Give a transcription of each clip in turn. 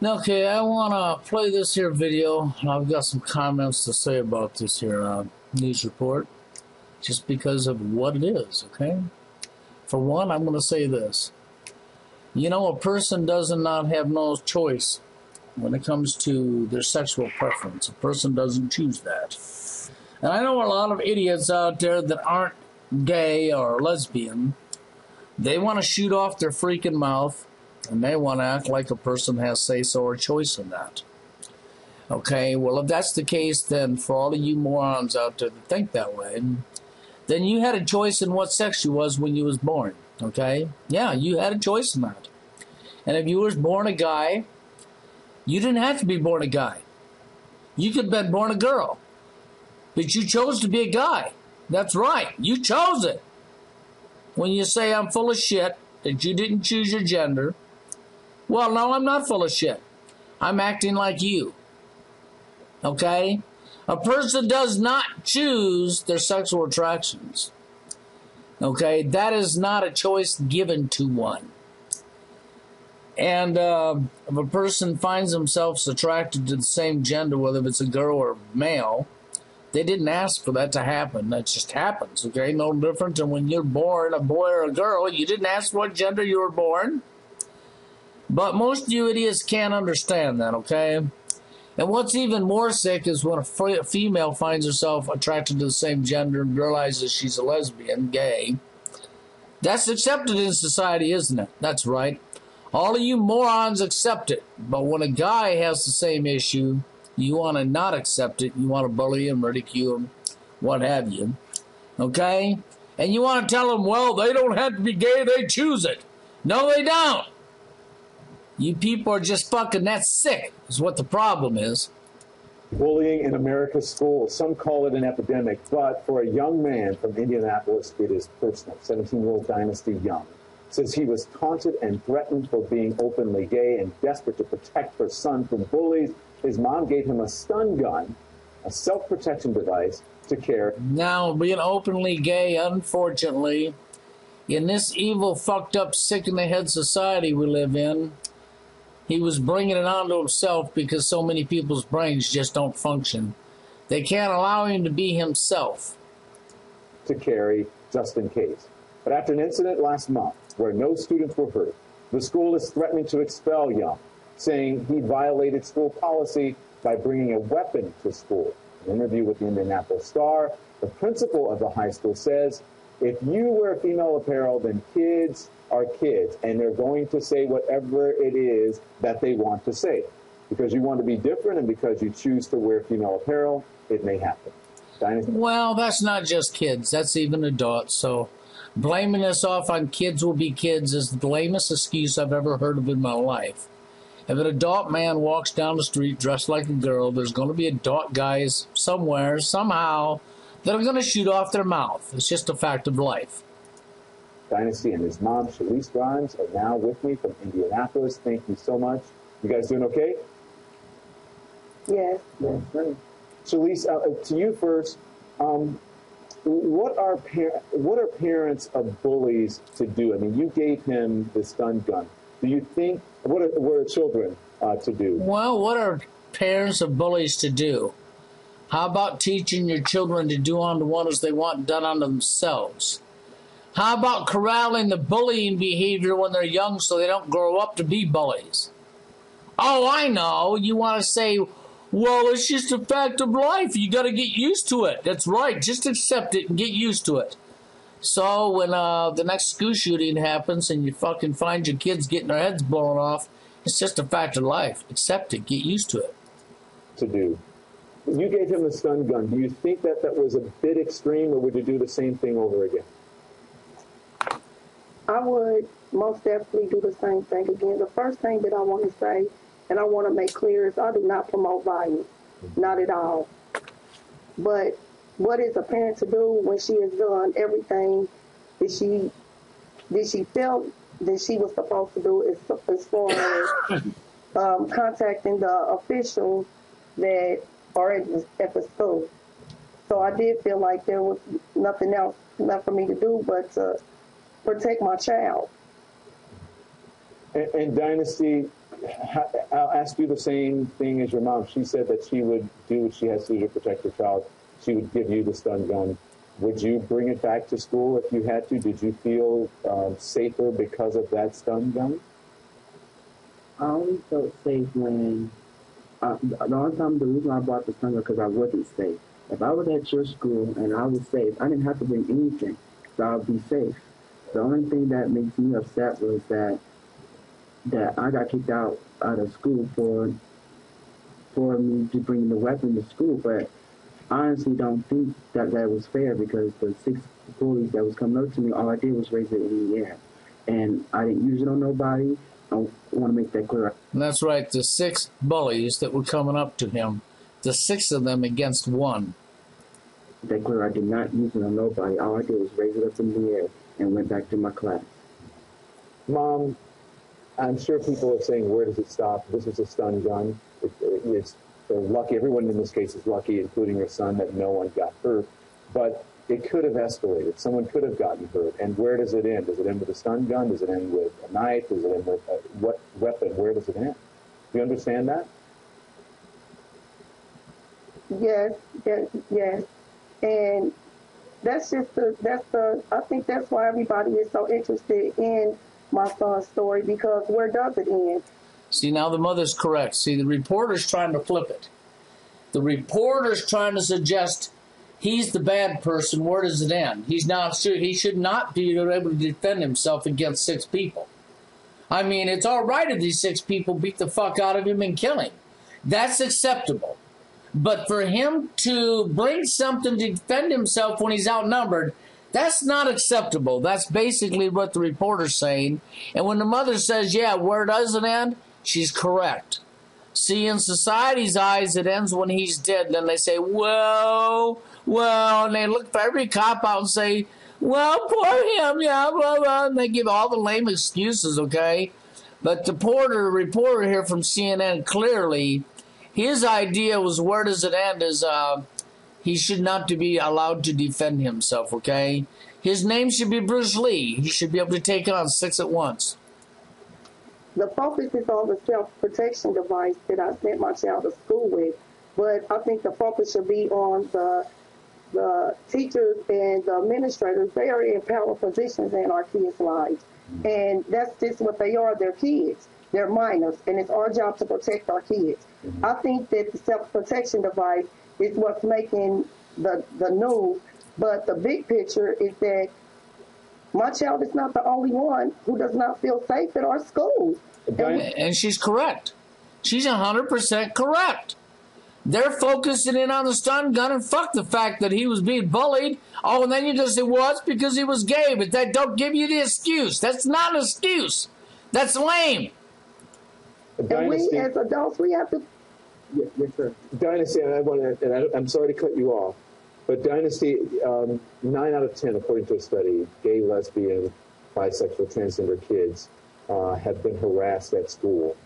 Okay, I want to play this here video, and I've got some comments to say about this here news report, just because of what it is, okay? For one, I'm going to say this. You know, a person does not have no choice when it comes to their sexual preference. A person doesn't choose that. And I know a lot of idiots out there that aren't gay or lesbian. They want to shoot off their freaking mouth, and they want to act like a person has say-so or choice in that. Okay, well, if that's the case, then for all of you morons out there that think that way, then you had a choice in what sex you was when you was born, okay? Yeah, you had a choice in that. And if you was born a guy, you didn't have to be born a guy. You could have been born a girl. But you chose to be a guy. That's right, you chose it. When you say I'm full of shit, that you didn't choose your gender, well, no, I'm not full of shit. I'm acting like you. Okay? A person does not choose their sexual attractions. Okay? That is not a choice given to one. And if a person finds themselves attracted to the same gender, whether it's a girl or male, they didn't ask for that to happen. That just happens, okay? No different than when you're born a boy or a girl. You didn't ask what gender you were born. But most of you idiots can't understand that, okay? And what's even more sick is when a female finds herself attracted to the same gender and realizes she's a lesbian, gay. That's accepted in society, isn't it? That's right. All of you morons accept it. But when a guy has the same issue, you want to not accept it. You want to bully him, ridicule him, what have you. Okay? And you want to tell them, well, they don't have to be gay, they choose it. No, they don't. You people are just fucking that sick, is what the problem is. Bullying in America's schools. Some call it an epidemic, but for a young man from Indianapolis, it is personal. 17-year-old Dynasty Young says he was taunted and threatened for being openly gay, and desperate to protect her son from bullies, his mom gave him a stun gun, a self-protection device, to carry. Now, being openly gay, unfortunately, in this evil, fucked up, sick-in-the-head society we live in, he was bringing it onto himself because so many people's brains just don't function. They can't allow him to be himself. To carry, just in case. But after an incident last month where no students were hurt, the school is threatening to expel Young, saying he violated school policy by bringing a weapon to school. In an interview with the Indianapolis Star, the principal of the high school says, if you wear female apparel, then kids are kids, and they're going to say whatever it is that they want to say. Because you want to be different and because you choose to wear female apparel, it may happen. Dynasty? Well, that's not just kids. That's even adults. So blaming this off on kids will be kids is the lamest excuse I've ever heard of in my life. If an adult man walks down the street dressed like a girl, there's going to be adult guys somewhere, somehow, that are going to shoot off their mouth. It's just a fact of life. Dynasty and his mom, Shalise Grimes, are now with me from Indianapolis. Thank you so much. You guys doing okay? Yes. Yeah. Shalise, to you first. What are parents of bullies to do? I mean, you gave him the stun gun. Do you think what are children to do? Well, what are parents of bullies to do? How about teaching your children to do unto one as they want done unto themselves? How about corralling the bullying behavior when they're young so they don't grow up to be bullies? Oh, I know. You want to say, well, it's just a fact of life. You got to get used to it. That's right. Just accept it and get used to it. So when the next school shooting happens and you fucking find your kids getting their heads blown off, it's just a fact of life. Accept it. Get used to it. To do. You gave him the stun gun. Do you think that was a bit extreme, or would you do the same thing over again? I would most definitely do the same thing again. The first thing that I want to say, and I want to make clear, is I do not promote violence. Not at all. But what is a parent to do when she has done everything that she felt that she was supposed to do as far as contacting the officials that are at the school? So I did feel like there was nothing else left for me to do but to protect my child. And Dynasty, I'll ask you the same thing as your mom. She said that she would do what she has to do to protect her child. She would give you the stun gun. Would you bring it back to school if you had to? Did you feel safer because of that stun gun? I only felt safe when, the only time, the reason I brought the stun gun because I wasn't safe. If I was at your school and I was safe, I didn't have to bring anything, so I would be safe. The only thing that makes me upset was that I got kicked out of school for me to bring the weapon to school, but I honestly don't think that was fair because the 6 bullies that was coming up to me, all I did was raise it in the air. And I didn't use it on nobody. I want to make that clear. And that's right, the 6 bullies that were coming up to him, the 6 of them against 1. That clear, I did not use it on nobody. All I did was raise it up in the air and went back to my class. Mom, I'm sure people are saying, where does it stop? This is a stun gun. They're lucky. Everyone in this case is lucky, including your son, that no one got hurt. But it could have escalated. Someone could have gotten hurt. And where does it end? Does it end with a stun gun? Does it end with a knife? Does it end with what weapon? Where does it end? Do you understand that? Yes. And I think that's why everybody is so interested in my son's story, because where does it end? See, now the mother's correct. See, the reporter's trying to flip it. The reporter's trying to suggest he's the bad person. Where does it end? He should not be able to defend himself against 6 people. I mean, it's all right if these 6 people beat the fuck out of him and kill him. That's acceptable. But for him to bring something to defend himself when he's outnumbered, that's not acceptable. That's basically what the reporter's saying. And when the mother says, yeah, where does it end? She's correct. See, in society's eyes, it ends when he's dead. And then they say, well, and they look for every cop out and say, well, poor him, yeah, blah, blah. And they give all the lame excuses, okay? But the reporter here from CNN, clearly, his idea was where does it end is he should not be allowed to defend himself, okay? His name should be Bruce Lee. He should be able to take on 6 at once. The focus is on the self-protection device that I sent my child to school with, but I think the focus should be on the teachers and the administrators. They are in power positions in our kids' lives, and that's just what they are. They're kids. They're minors, and it's our job to protect our kids. I think that the self-protection device is what's making the news, but the big picture is that my child is not the only one who does not feel safe at our schools. And she's correct. She's 100% correct. They're focusing in on the stun gun, and fuck the fact that he was being bullied. Oh, and then you just say, well, it's because he was gay, but that don't give you the excuse. That's not an excuse. That's lame. And we, as adults, we have to... Yes, sir. Dynasty, I'm sorry to cut you off, but Dynasty, 9 out of 10, according to a study, gay, lesbian, bisexual, transgender kids have been harassed at school.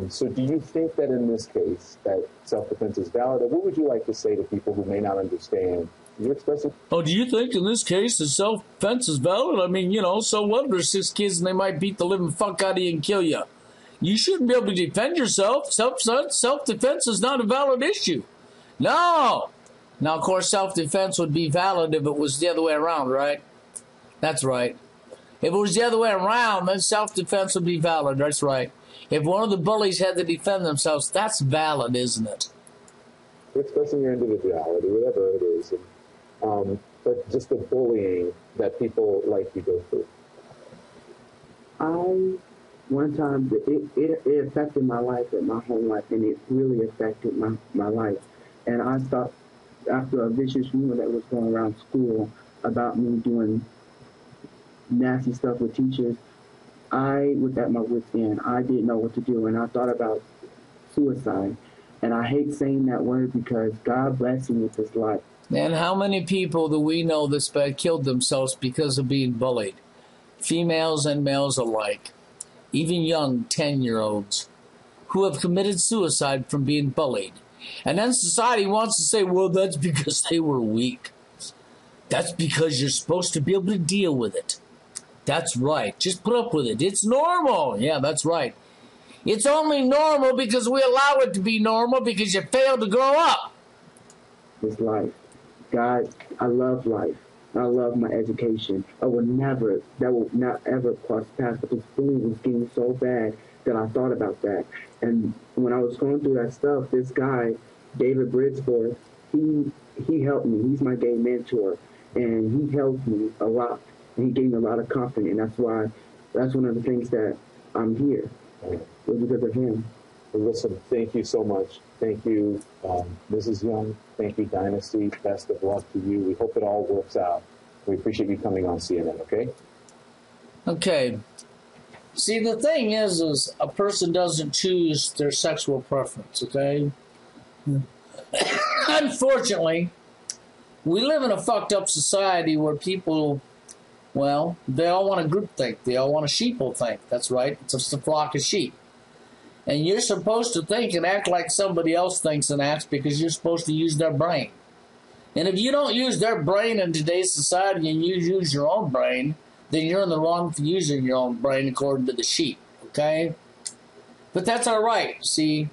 So do you think that in this case that self-defense is valid, or what would you like to say to people who may not understand? You're expressing... Oh, do you think in this case that self-defense is valid? I mean, so what if there's 6 kids and they might beat the living fuck out of you and kill you? You shouldn't be able to defend yourself. Self-defense is not a valid issue. No. Now, of course, self-defense would be valid if it was the other way around, right? That's right. If it was the other way around, then self-defense would be valid. That's right. If one of the bullies had to defend themselves, that's valid, isn't it? You're expressing your individuality, whatever it is. But just the bullying that people like you go through. One time, it affected my life and my home life, and it really affected my life. And I thought, after a vicious rumor that was going around school about me doing nasty stuff with teachers, I was at my wit's end. I didn't know what to do, and I thought about suicide. And I hate saying that word because God blessed me with this life. And how many people do we know that killed themselves because of being bullied? Females and males alike. Even young 10-year-olds who have committed suicide from being bullied. And then society wants to say, well, that's because they were weak. That's because you're supposed to be able to deal with it. That's right. Just put up with it. It's normal. Yeah, that's right. It's only normal because we allow it to be normal because you failed to grow up. It's life. God, I love life. I love my education. That will not ever cross paths, because bullying was getting so bad that I thought about that. And when I was going through that stuff, this guy, David Bridgeforth, he helped me. He's my gay mentor, and he helped me a lot. And he gave me a lot of confidence, and that's one of the things that I'm here. It was because of him. Well, listen, thank you so much. Thank you, Mrs. Young. Thank you, Dynasty. Best of luck to you. We hope it all works out. We appreciate you coming on CNN, okay? Okay. See, the thing is a person doesn't choose their sexual preference, okay? Unfortunately, we live in a fucked up society where people, well, they all want to groupthink. They all want to sheeple think. That's right. It's just a flock of sheep. And you're supposed to think and act like somebody else thinks and acts because you're supposed to use their brain. And if you don't use their brain in today's society and you use your own brain, then you're in the wrong for using your own brain according to the sheep, okay? But that's all right. See,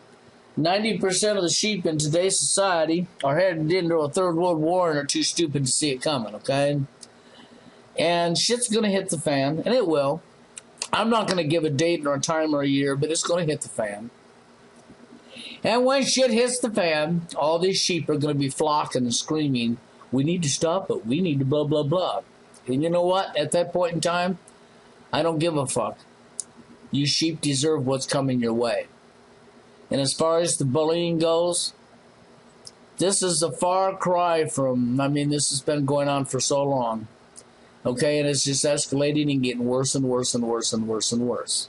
90% of the sheep in today's society are headed into a third world war and are too stupid to see it coming, okay? And shit's going to hit the fan, and it will. I'm not going to give a date or a time or a year, but it's going to hit the fan. And when shit hits the fan, all these sheep are going to be flocking and screaming, we need to stop it, we need to blah, blah, blah. And you know what? At that point in time, I don't give a fuck. You sheep deserve what's coming your way. And as far as the bullying goes, this is a far cry from, this has been going on for so long. Okay, and it's just escalating and getting worse and worse and worse and worse and worse.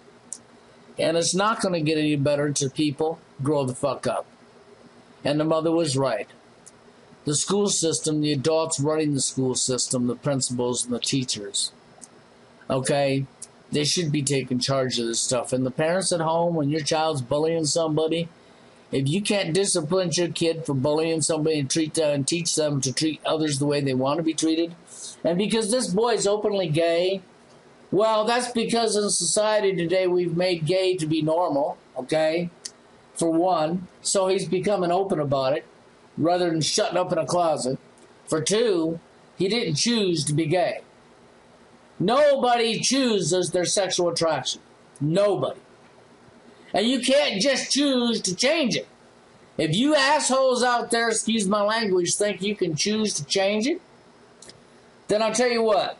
And it's not going to get any better until people grow the fuck up. And the mother was right. The school system, the adults running the school system, the principals and the teachers, okay, they should be taking charge of this stuff. And the parents at home, when your child's bullying somebody, if you can't discipline your kid for bullying somebody and teach them to treat others the way they want to be treated, and because this boy's openly gay, well, that's because in society today we've made gay to be normal, okay, for one. So he's becoming open about it rather than shutting up in a closet. For two, he didn't choose to be gay. Nobody chooses their sexual attraction. Nobody. And you can't just choose to change it. If you assholes out there, excuse my language, think you can choose to change it, then I'll tell you what.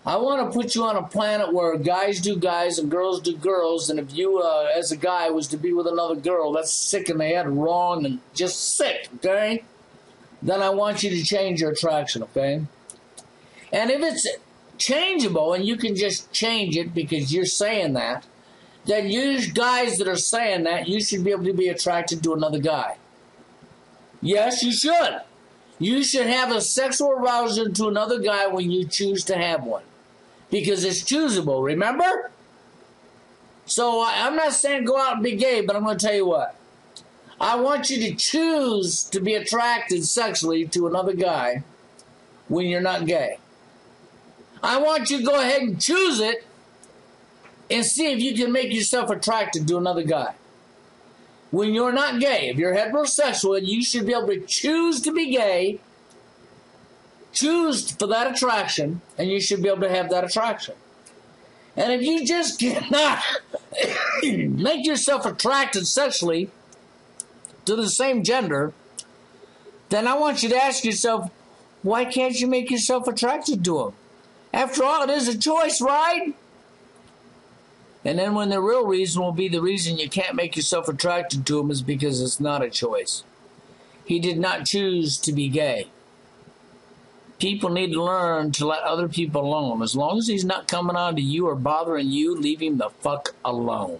I want to put you on a planet where guys do guys and girls do girls, and if you, as a guy, was to be with another girl, that's sick in the head, wrong, and just sick, okay? Then I want you to change your attraction, okay? And if it's changeable and you can just change it because you're saying that, then you guys that are saying that, you should be able to be attracted to another guy. Yes, you should. You should have a sexual arousal to another guy when you choose to have one. Because it's choosable, remember? So I'm not saying go out and be gay, but I'm going to tell you what. I want you to choose to be attracted sexually to another guy when you're not gay. I want you to go ahead and choose it and see if you can make yourself attracted to another guy. When you're not gay, if you're heterosexual, you should be able to choose to be gay, choose for that attraction, and you should be able to have that attraction. And if you just cannot make yourself attracted sexually to the same gender, then I want you to ask yourself, why can't you make yourself attracted to him? After all, it is a choice, right? And then when the real reason will be the reason you can't make yourself attracted to him is because it's not a choice. He did not choose to be gay. People need to learn to let other people alone. As long as he's not coming on to you or bothering you, leave him the fuck alone.